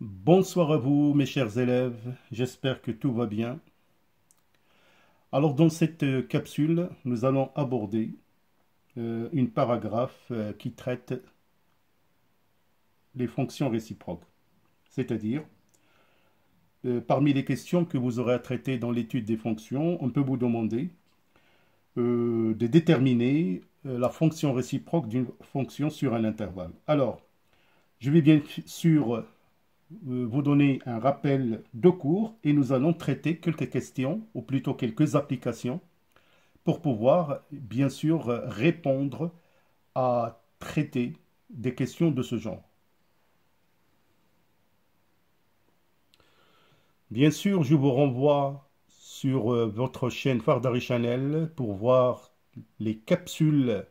Bonsoir à vous, mes chers élèves. J'espère que tout va bien. Alors, dans cette capsule, nous allons aborder une paragraphe qui traite les fonctions réciproques. C'est-à-dire, parmi les questions que vous aurez à traiter dans l'étude des fonctions, on peut vous demander de déterminer la fonction réciproque d'une fonction sur un intervalle. Alors, je vais bien sûr vous donner un rappel de cours et nous allons traiter quelques questions, ou plutôt quelques applications, pour pouvoir bien sûr répondre à traiter des questions de ce genre. Bien sûr, je vous renvoie sur votre chaîne Fardari Channel pour voir les capsules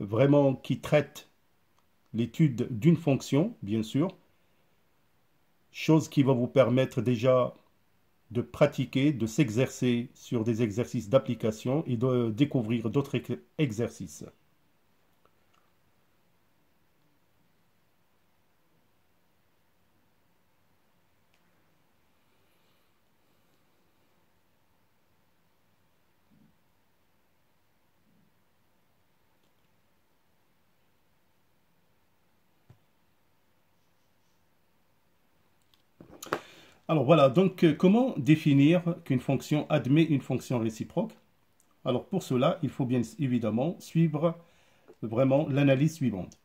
vraiment qui traitent l'étude d'une fonction, bien sûr, chose qui va vous permettre déjà de pratiquer, de s'exercer sur des exercices d'application et de découvrir d'autres exercices. Alors voilà, donc comment définir qu'une fonction admet une fonction réciproque? Alors pour cela, il faut bien évidemment suivre vraiment l'analyse suivante.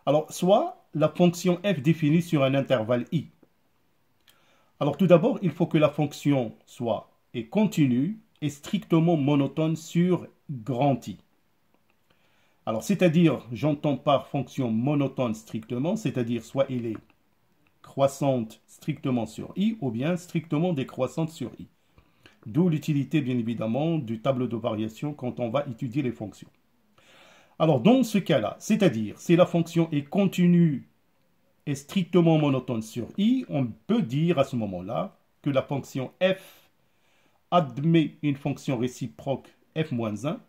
Alors soit la fonction f définie sur un intervalle i. Alors tout d'abord, il faut que la fonction soit et continue et strictement monotone sur grand I. Alors c'est-à-dire, j'entends par fonction monotone strictement, c'est-à-dire soit elle est croissante strictement sur i ou bien strictement décroissante sur i. D'où l'utilité bien évidemment du tableau de variation quand on va étudier les fonctions. Alors dans ce cas-là, c'est-à-dire si la fonction est continue et strictement monotone sur i, on peut dire à ce moment-là que la fonction f admet une fonction réciproque f-1.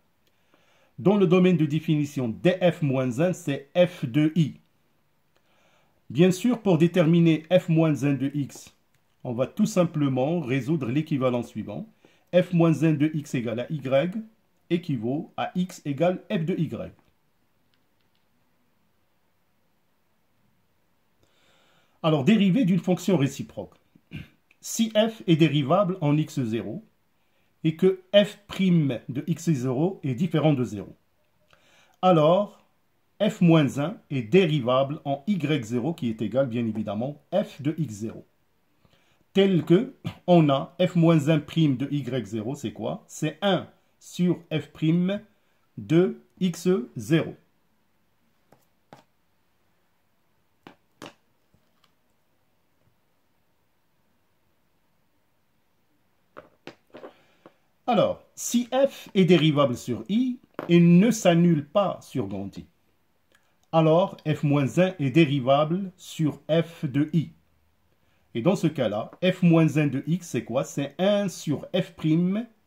Dans le domaine de définition df-1, c'est f de i. Bien sûr, pour déterminer f-1 de x, on va tout simplement résoudre l'équivalent suivant. f-1 de x égale à y équivaut à x égale f de y. Alors, dérivé d'une fonction réciproque. Si f est dérivable en x0 et que f' de x0 est différent de 0, alors f-1 est dérivable en y0 qui est égal bien évidemment f de x0. Tel que on a f-1' de y0, c'est quoi? C'est 1 sur f' de x0. Alors, si f est dérivable sur i, il ne s'annule pas sur grand I. Alors, f-1 est dérivable sur f de i. Et dans ce cas-là, f-1 de x, c'est quoi? C'est 1 sur f',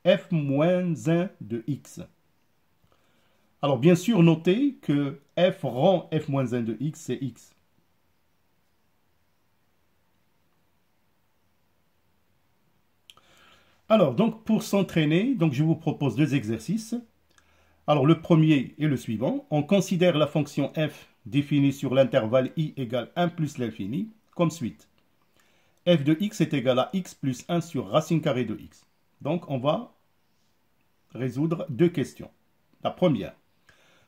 f-1 de x. Alors, bien sûr, notez que f rend f-1 de x, c'est x. Alors, donc, pour s'entraîner, donc, je vous propose deux exercices. Alors, le premier est le suivant. On considère la fonction f définie sur l'intervalle i égale 1 plus l'infini, comme suite. F de x est égal à x plus 1 sur racine carrée de x. Donc, on va résoudre deux questions. La première,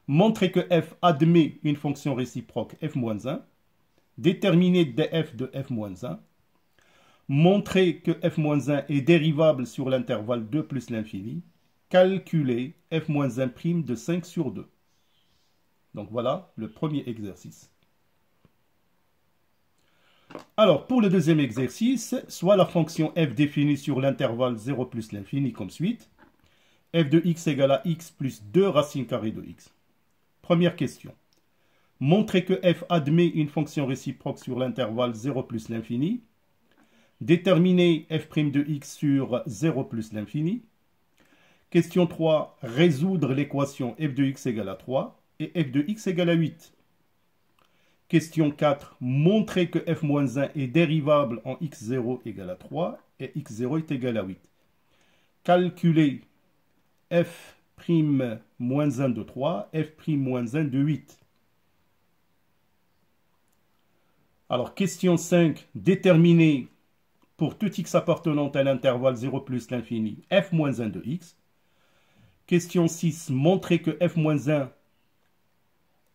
montrer que f admet une fonction réciproque f-1, déterminer df de f-1, montrer que f-1 est dérivable sur l'intervalle 2 plus l'infini, calculer f-1' de 5 sur 2. Donc voilà le premier exercice. Alors, pour le deuxième exercice, soit la fonction f définie sur l'intervalle 0 plus l'infini comme suite, f de x égale à x plus 2 racine carrée de x. Première question. Montrer que f admet une fonction réciproque sur l'intervalle 0 plus l'infini. Déterminer f' de x sur 0 plus l'infini. Question 3. Résoudre l'équation f de x égale à 3 et f de x égale à 8. Question 4. Montrer que f-1 est dérivable en x0 égale à 3 et x0 est égal à 8. Calculer f'-1 de 3, f'-1 de 8. Alors, question 5. Déterminer pour tout x appartenant à l'intervalle 0 plus l'infini f-1 de x. Question 6. Montrer que f-1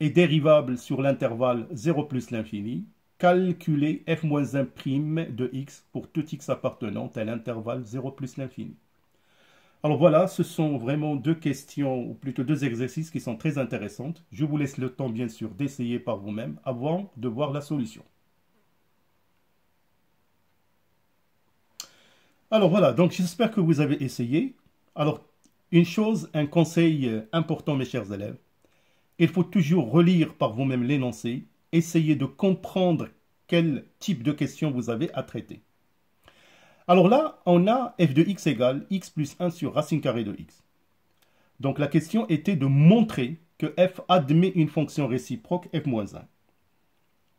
est dérivable sur l'intervalle 0 plus l'infini. Calculer f-1' de x pour tout x appartenant à l'intervalle 0 plus l'infini. Alors voilà, ce sont vraiment deux questions, ou plutôt deux exercices qui sont très intéressants. Je vous laisse le temps, bien sûr, d'essayer par vous-même avant de voir la solution. Alors voilà, donc j'espère que vous avez essayé. Alors, une chose, un conseil important, mes chers élèves. Il faut toujours relire par vous-même l'énoncé, essayer de comprendre quel type de question vous avez à traiter. Alors là, on a f de x égale x plus 1 sur racine carrée de x. Donc la question était de montrer que f admet une fonction réciproque f-1.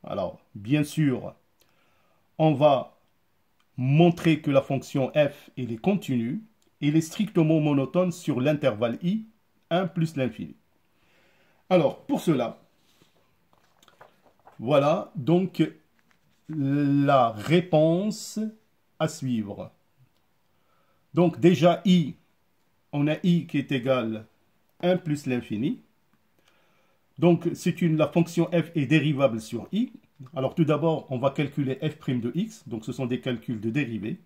Alors, bien sûr, on va montrer que la fonction f elle est continue, elle est strictement monotone sur l'intervalle i, 1 plus l'infini. Alors, pour cela, voilà donc la réponse à suivre. Donc déjà i, on a i qui est égal à 1 plus l'infini. Donc la fonction f est dérivable sur i. Alors tout d'abord, on va calculer f' de x. Donc ce sont des calculs de dérivée.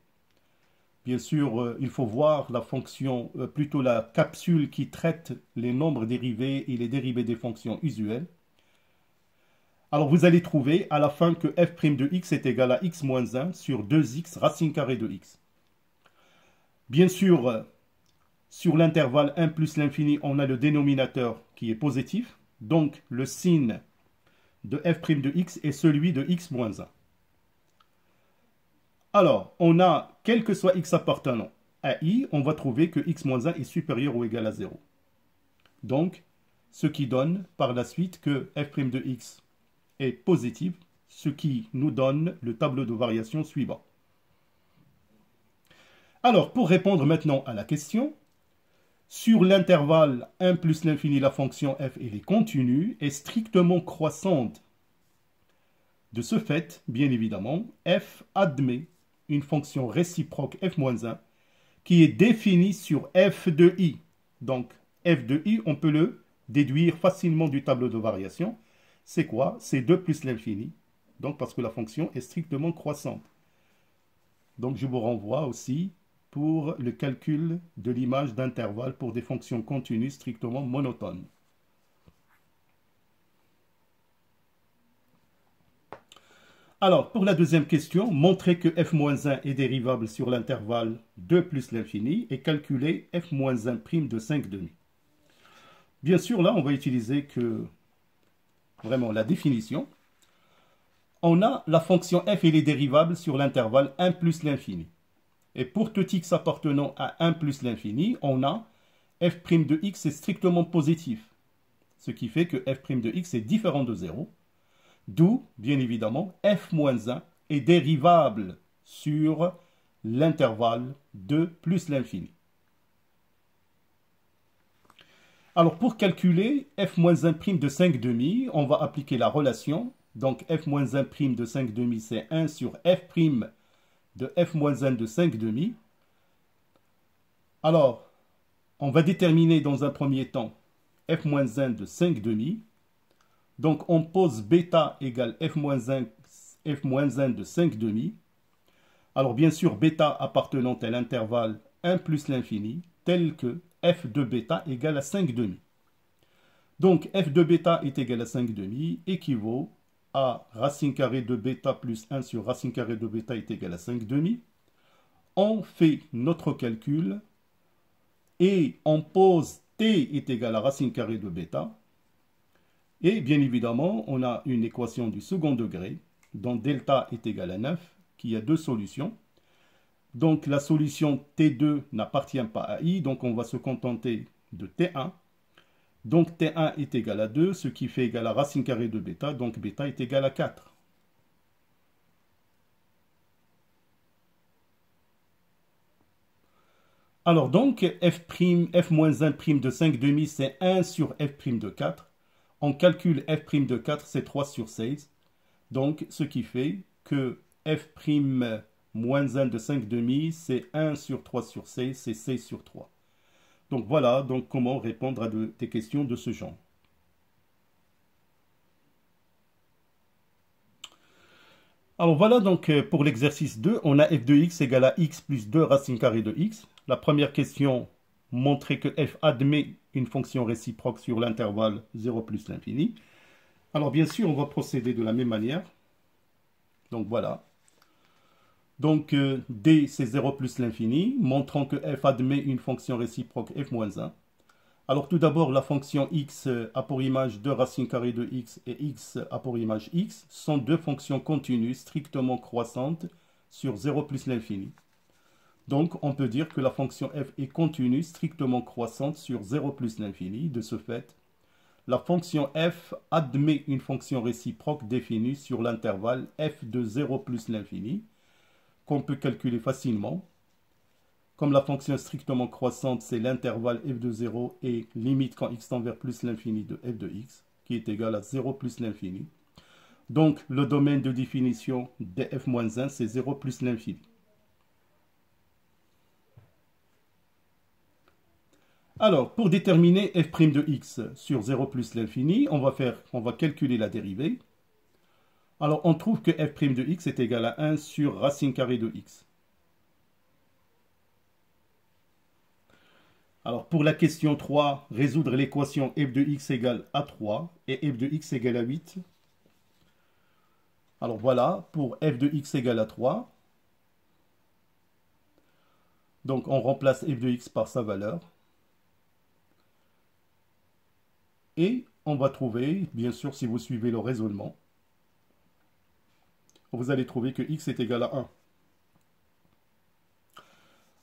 Bien sûr, il faut voir la fonction, plutôt la capsule qui traite les nombres dérivés et les dérivés des fonctions usuelles. Alors vous allez trouver à la fin que f' de x est égal à x moins 1 sur 2x racine carrée de x. Bien sûr, sur l'intervalle 1 plus l'infini, on a le dénominateur qui est positif. Donc le signe de f' de x est celui de x moins 1. Alors, on a, quel que soit x appartenant à i, on va trouver que x moins 1 est supérieur ou égal à 0. Donc, ce qui donne par la suite que f' de x est positif, ce qui nous donne le tableau de variation suivant. Alors, pour répondre maintenant à la question, sur l'intervalle 1 plus l'infini, la fonction f elle est continue et strictement croissante. De ce fait, bien évidemment, f admet une fonction réciproque f-1 qui est définie sur f de i. Donc, f de i, on peut le déduire facilement du tableau de variation. C'est quoi? C'est 2 plus l'infini. Donc, parce que la fonction est strictement croissante. Donc, je vous renvoie aussi pour le calcul de l'image d'intervalle pour des fonctions continues strictement monotones. Alors, pour la deuxième question, montrer que f-1 est dérivable sur l'intervalle 2 plus l'infini et calculer f-1' de 5 demi. Bien sûr, là, on va utiliser que vraiment la définition. On a la fonction f et les dérivables sur l'intervalle 1 plus l'infini. Et pour tout x appartenant à 1 plus l'infini, on a f' de x est strictement positif. Ce qui fait que f' de x est différent de 0. D'où, bien évidemment, f-1 est dérivable sur l'intervalle 2 plus l'infini. Alors, pour calculer f-1' de 5 demi, on va appliquer la relation. Donc, f-1' de 5 demi, c'est 1 sur f' de f-1 de 5 demi. Alors, on va déterminer dans un premier temps f-1 de 5 demi. Donc, on pose bêta égale f-1 de 5 demi. Alors, bien sûr, bêta appartenant à l'intervalle 1 plus l'infini, tel que f de bêta égale à 5 demi. Donc, f de bêta est égal à 5 demi, équivaut à racine carrée de bêta plus 1 sur racine carrée de bêta est égal à 5 demi. On fait notre calcul et on pose t est égal à racine carrée de bêta. Et bien évidemment, on a une équation du second degré, dont delta est égal à 9, qui a deux solutions. Donc la solution T2 n'appartient pas à I, donc on va se contenter de T1. Donc T1 est égal à 2, ce qui fait égal à racine carrée de bêta, donc bêta est égal à 4. Alors donc, f-1' de 5 demi, c'est 1 sur f' de 4. On calcule f' de 4, c'est 3 sur 16. Donc, ce qui fait que f' moins 1 de 5 demi, c'est 1 sur 3 sur 16, c'est 16 sur 3. Donc voilà donc comment répondre à des questions de ce genre. Alors voilà donc pour l'exercice 2, on a f de x égale à x plus 2 racine carrée de x. La première question montrait que f admet une fonction réciproque sur l'intervalle 0 plus l'infini. Alors bien sûr, on va procéder de la même manière. Donc voilà. Donc d c'est 0 plus l'infini, montrant que f admet une fonction réciproque f moins 1. Alors tout d'abord, la fonction x a pour image 2 racines carrées de x et x a pour image x sont deux fonctions continues strictement croissantes sur 0 plus l'infini. Donc on peut dire que la fonction f est continue strictement croissante sur 0 plus l'infini. De ce fait, la fonction f admet une fonction réciproque définie sur l'intervalle f de 0 plus l'infini, qu'on peut calculer facilement. Comme la fonction strictement croissante, c'est l'intervalle f de 0 et limite quand x tend vers plus l'infini de f de x, qui est égal à 0 plus l'infini. Donc, le domaine de définition de f-1, c'est 0 plus l'infini. Alors, pour déterminer f' de x sur 0 plus l'infini, on va calculer la dérivée. Alors, on trouve que f' de x est égal à 1 sur racine carrée de x. Alors, pour la question 3, résoudre l'équation f de x égale à 3 et f de x égale à 8. Alors voilà, pour f de x égale à 3. Donc, on remplace f de x par sa valeur. Et on va trouver, bien sûr, si vous suivez le raisonnement, vous allez trouver que x est égal à 1.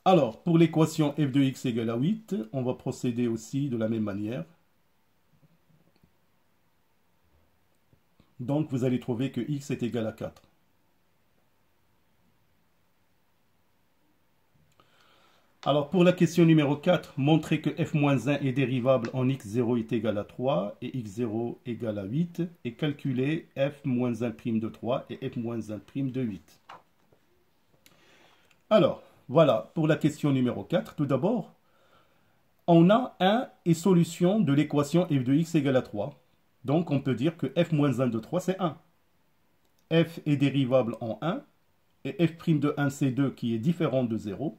Alors, pour l'équation f de x égale à 8, on va procéder aussi de la même manière. Donc, vous allez trouver que x est égal à 4. Alors, pour la question numéro 4, montrez que f-1 est dérivable en x0 est égal à 3 et x0 égale à 8 et calculez f-1' de 3 et f-1' de 8. Alors, voilà pour la question numéro 4. Tout d'abord, on a 1 et solution de l'équation f de x égale à 3. Donc, on peut dire que f-1 de 3, c'est 1. F est dérivable en 1 et f' de 1, c'est 2 qui est différent de 0.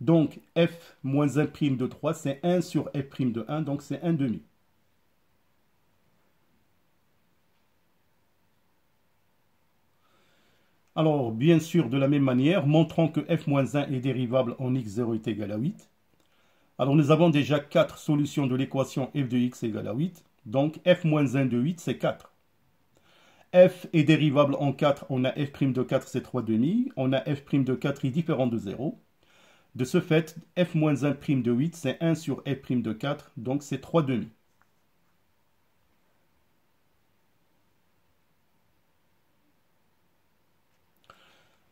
Donc, f moins 1' de 3, c'est 1 sur f' de 1, donc c'est 1 demi. Alors, bien sûr, de la même manière, montrons que f-1 est dérivable en x0 est égal à 8. Alors, nous avons déjà 4 solutions de l'équation f de x égale à 8. Donc, f-1 de 8, c'est 4. F est dérivable en 4, on a f' de 4, c'est 3 demi. On a f' de 4 est différent de 0. De ce fait, f-1' de 8, c'est 1 sur f' de 4, donc c'est 3 demi.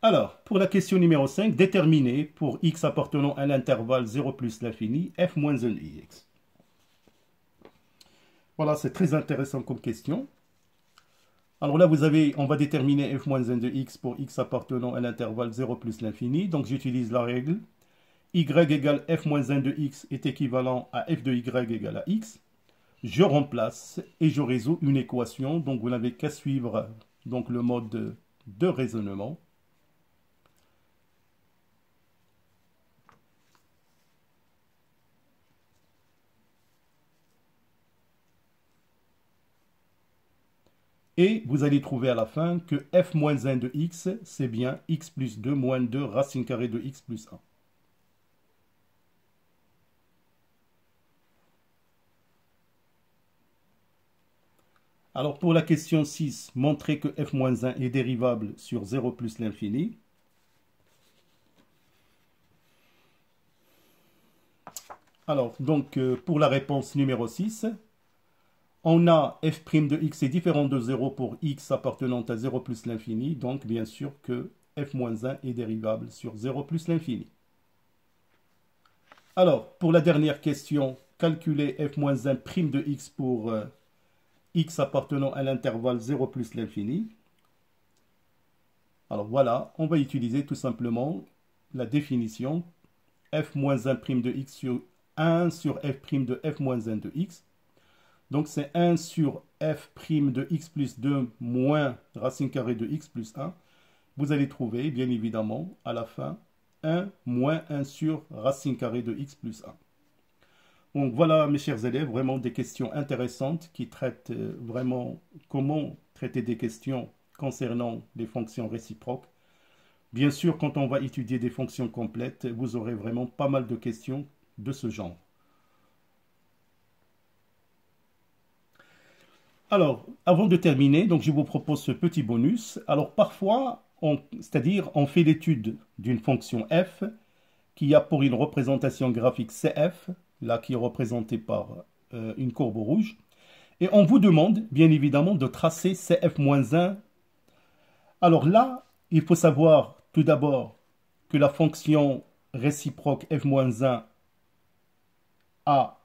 Alors, pour la question numéro 5, déterminer pour x appartenant à l'intervalle 0 plus l'infini, f-1 ix. Voilà, c'est très intéressant comme question. Alors là, on va déterminer f-1 de x pour x appartenant à l'intervalle 0 plus l'infini. Donc j'utilise la règle y égale f-1 de x est équivalent à f de y égale à x. Je remplace et je résous une équation. Donc vous n'avez qu'à suivre donc, le mode de raisonnement. Et vous allez trouver à la fin que f-1 de x, c'est bien x plus 2 moins 2 racine carrée de x plus 1. Alors pour la question 6, montrez que f-1 est dérivable sur 0 plus l'infini. Alors donc pour la réponse numéro 6, On a f' de x est différent de 0 pour x appartenant à 0 plus l'infini, donc bien sûr que f-1 est dérivable sur 0 plus l'infini. Alors, pour la dernière question, calculer f-1' de x pour x appartenant à l'intervalle 0 plus l'infini. Alors voilà, on va utiliser tout simplement la définition f-1' de x sur 1 sur f' de f-1 de x. Donc c'est 1 sur f' de x plus 2 moins racine carrée de x plus 1. Vous allez trouver, bien évidemment, à la fin, 1 moins 1 sur racine carrée de x plus 1. Donc voilà, mes chers élèves, vraiment des questions intéressantes qui traitent vraiment comment traiter des questions concernant les fonctions réciproques. Bien sûr, quand on va étudier des fonctions complètes, vous aurez vraiment pas mal de questions de ce genre. Alors, avant de terminer, donc je vous propose ce petit bonus. Alors parfois, c'est-à-dire on fait l'étude d'une fonction f qui a pour une représentation graphique CF, là qui est représentée par une courbe rouge, et on vous demande bien évidemment de tracer CF-1. Alors là, il faut savoir tout d'abord que la fonction réciproque f-1 a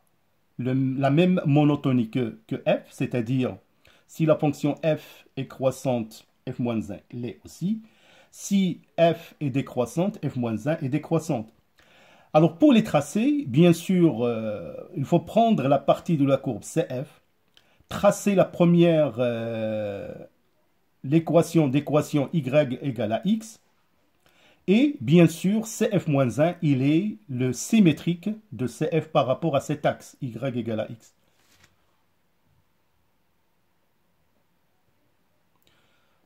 la même monotonie que f, c'est-à-dire si la fonction f est croissante, f-1 l'est aussi. Si f est décroissante, f-1 est décroissante. Alors pour les tracer, bien sûr, il faut prendre la partie de la courbe CF, tracer la première, l'équation d'équation y égale à x, et bien sûr, CF-1, il est le symétrique de CF par rapport à cet axe, y égale à x.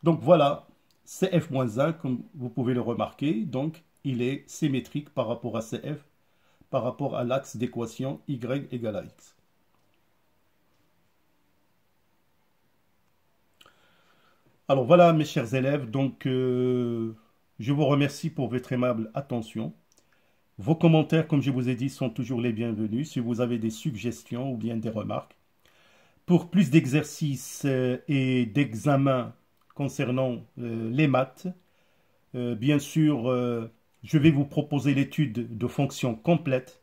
Donc voilà, CF-1, comme vous pouvez le remarquer, donc il est symétrique par rapport à CF, par rapport à l'axe d'équation y égale à x. Alors voilà, mes chers élèves, donc je vous remercie pour votre aimable attention. Vos commentaires, comme je vous ai dit, sont toujours les bienvenus si vous avez des suggestions ou bien des remarques. Pour plus d'exercices et d'examens concernant les maths, bien sûr, je vais vous proposer l'étude de fonctions complètes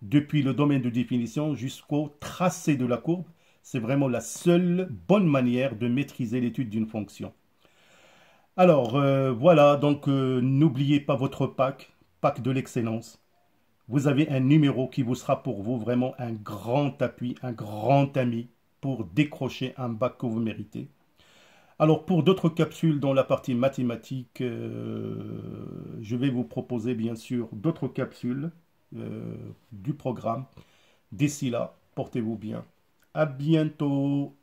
depuis le domaine de définition jusqu'au tracé de la courbe. C'est vraiment la seule bonne manière de maîtriser l'étude d'une fonction. Alors, voilà, donc n'oubliez pas votre pack de l'excellence. Vous avez un numéro qui vous sera pour vous vraiment un grand appui, un grand ami pour décrocher un bac que vous méritez. Alors, pour d'autres capsules dans la partie mathématiques, je vais vous proposer bien sûr d'autres capsules du programme. D'ici là, portez-vous bien. À bientôt.